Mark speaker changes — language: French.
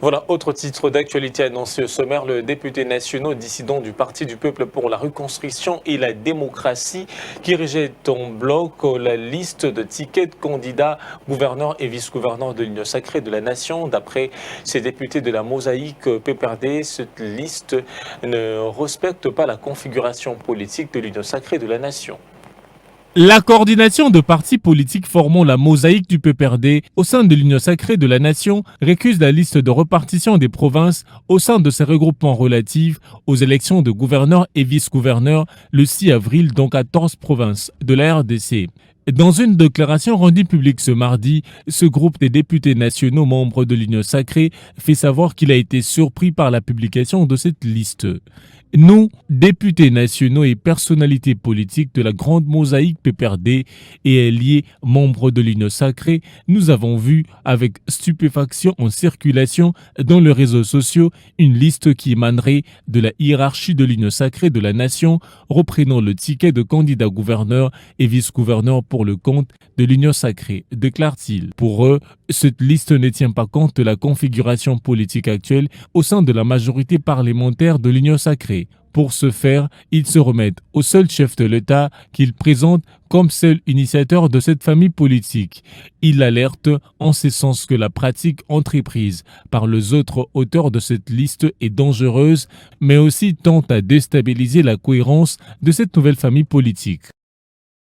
Speaker 1: Voilà, autre titre d'actualité annoncé au sommaire, le député national dissident du Parti du peuple pour la reconstruction et la démocratie qui rejette en bloc la liste de tickets de candidats gouverneurs et vice-gouverneurs de l'Union sacrée de la nation. D'après ces députés de la mosaïque PPRD, cette liste ne respecte pas la configuration politique de l'Union sacrée de la nation.
Speaker 2: La coordination de partis politiques formant la mosaïque du PPRD au sein de l'Union sacrée de la nation récuse la liste de répartition des provinces au sein de ces regroupements relatifs aux élections de gouverneurs et vice-gouverneurs le 6 avril dans 14 provinces de la RDC. Dans une déclaration rendue publique ce mardi, ce groupe des députés nationaux membres de l'Union sacrée fait savoir qu'il a été surpris par la publication de cette liste. Nous, députés nationaux et personnalités politiques de la grande mosaïque PPRD et alliés membres de l'Union sacrée, nous avons vu avec stupéfaction en circulation dans les réseaux sociaux une liste qui émanerait de la hiérarchie de l'Union sacrée de la nation, reprenant le ticket de candidat gouverneur et vice-gouverneur pour le compte de l'Union sacrée, déclare-t-il. Pour eux, cette liste ne tient pas compte de la configuration politique actuelle au sein de la majorité parlementaire de l'Union sacrée. Pour ce faire, ils se remettent au seul chef de l'État qu'ils présentent comme seul initiateur de cette famille politique. Ils alertent en ce sens que la pratique entreprise par les autres auteurs de cette liste est dangereuse, mais aussi tente à déstabiliser la cohérence de cette nouvelle famille politique.